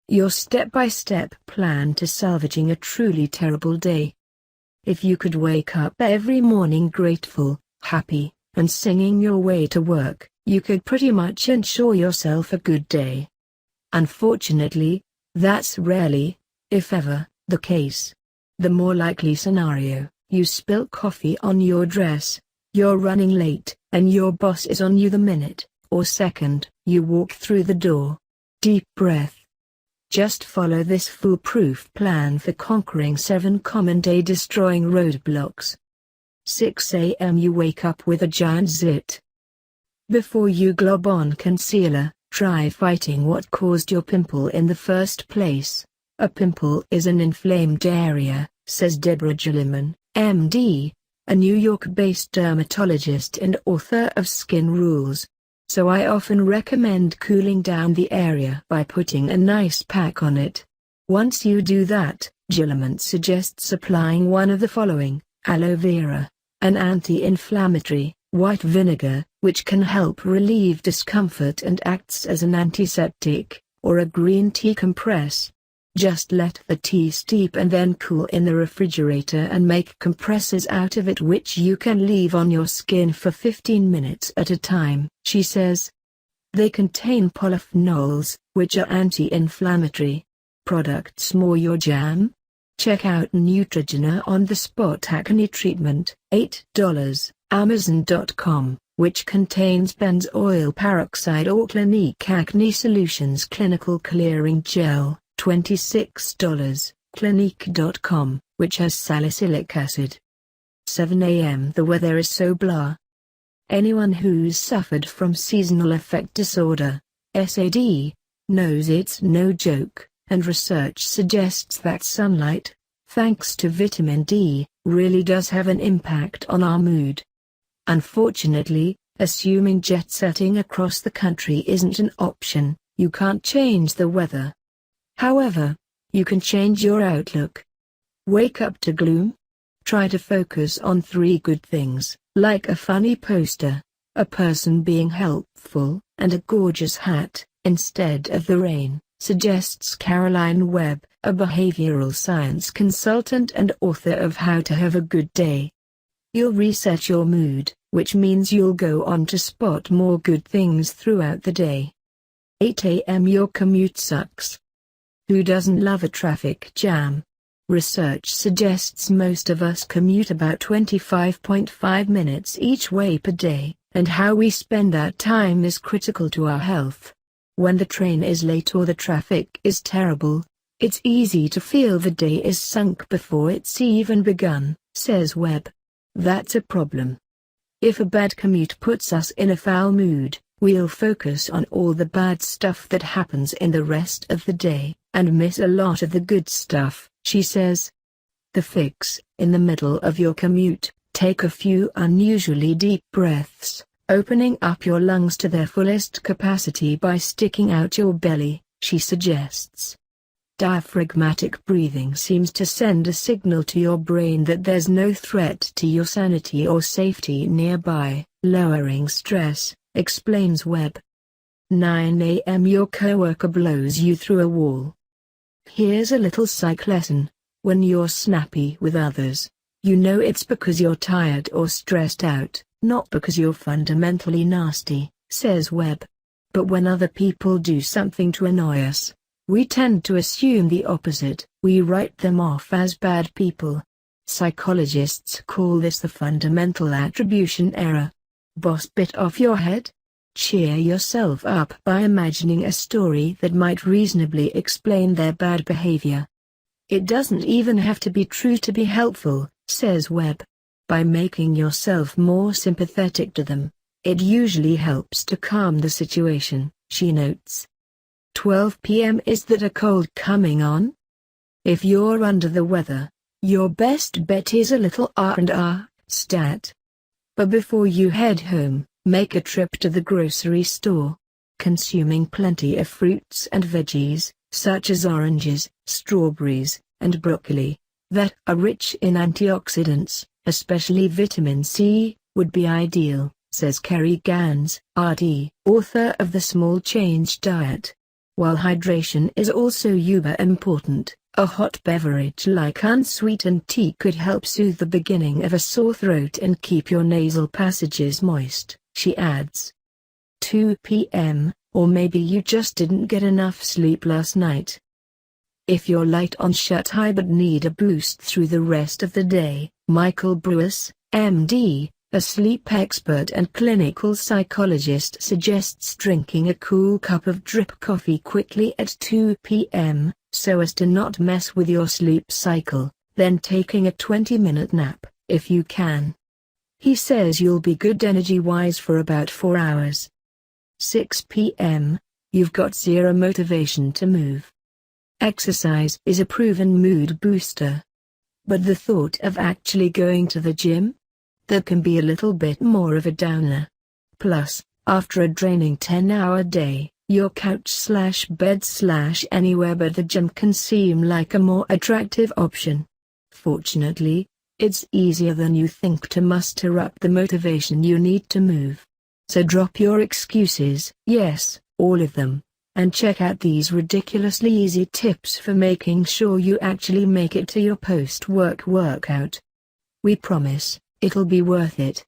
your step-by-step plan to salvaging a truly terrible day. If you could wake up every morning grateful, happy, and singing your way to work, you could pretty much ensure yourself a good day. Unfortunately, that's rarely, if ever, the case. The more likely scenario: you spill coffee on your dress, you're running late, and your boss is on you the minute or second you walk through the door. Deep breath. Just follow this foolproof plan for conquering 7 common day-destroying roadblocks. 6 a.m. You wake up with a giant zit. Before you glob on concealer, try fighting what caused your pimple in the first place. A pimple is an inflamed area, says Deborah Gilliman, MD, a New York-based dermatologist and author of Skin Rules. So I often recommend cooling down the area by putting a nice pack on it. Once you do that, Gilliman suggests applying one of the following: aloe vera, an anti-inflammatory, white vinegar, which can help relieve discomfort and acts as an antiseptic, or a green tea compress. Just let the tea steep and then cool in the refrigerator and make compresses out of it, which you can leave on your skin for 15 minutes at a time, she says. They contain polyphenols, which are anti-inflammatory. Products more your jam? Check out Neutrogena On the Spot Acne Treatment, $8, Amazon.com, which contains benzoyl peroxide or Clinique Acne Solutions Clinical Clearing Gel, $26, Clinique.com, which has salicylic acid. 7 a.m. The weather is so blah. Anyone who's suffered from seasonal affect disorder, SAD, knows it's no joke, and research suggests that sunlight, thanks to vitamin D, really does have an impact on our mood. Unfortunately, assuming jet setting across the country isn't an option, you can't change the weather. However, you can change your outlook. Wake up to gloom? Try to focus on 3 good things, like a funny poster, a person being helpful, and a gorgeous hat, instead of the rain, suggests Caroline Webb, a behavioral science consultant and author of How to Have a Good Day. You'll reset your mood, which means you'll go on to spot more good things throughout the day. 8 a.m. Your commute sucks. Who doesn't love a traffic jam? Research suggests most of us commute about 25.5 minutes each way per day, and how we spend that time is critical to our health. When the train is late or the traffic is terrible, it's easy to feel the day is sunk before it's even begun, says Webb. That's a problem. If a bad commute puts us in a foul mood, we'll focus on all the bad stuff that happens in the rest of the day, and miss a lot of the good stuff, she says. The fix: in the middle of your commute, take a few unusually deep breaths, opening up your lungs to their fullest capacity by sticking out your belly, she suggests. Diaphragmatic breathing seems to send a signal to your brain that there's no threat to your sanity or safety nearby, lowering stress, explains Webb. 9 a.m. Your coworker blows you through a wall. Here's a little psych lesson: when you're snappy with others, you know it's because you're tired or stressed out, not because you're fundamentally nasty, says Webb. But when other people do something to annoy us, we tend to assume the opposite. We write them off as bad people. Psychologists call this the fundamental attribution error. Boss bit off your head? Cheer yourself up by imagining a story that might reasonably explain their bad behavior. It doesn't even have to be true to be helpful, says Webb. By making yourself more sympathetic to them, it usually helps to calm the situation, she notes. 12 p.m. Is that a cold coming on? If you're under the weather, your best bet is a little R&R stat. But before you head home, make a trip to the grocery store. Consuming plenty of fruits and veggies, such as oranges, strawberries, and broccoli, that are rich in antioxidants, especially vitamin C, would be ideal, says Kerry Gans, RD, author of The Small Change Diet. While hydration is also uber important, a hot beverage like unsweetened tea could help soothe the beginning of a sore throat and keep your nasal passages moist, she adds. 2 p.m., or maybe you just didn't get enough sleep last night. If you're light on shut-eye but need a boost through the rest of the day, Michael Brewis, MD, a sleep expert and clinical psychologist, suggests drinking a cool cup of drip coffee quickly at 2 p.m., so as to not mess with your sleep cycle, then taking a 20-minute nap, if you can. He says you'll be good energy-wise for about 4 hours. 6 p.m., you've got zero motivation to move. Exercise is a proven mood booster. But the thought of actually going to the gym? That can be a little bit more of a downer. Plus, after a draining 10-hour day, your couch/bed/anywhere but the gym can seem like a more attractive option. Fortunately, it's easier than you think to muster up the motivation you need to move. So drop your excuses, yes, all of them, and check out these ridiculously easy tips for making sure you actually make it to your post-work workout. We promise, it'll be worth it.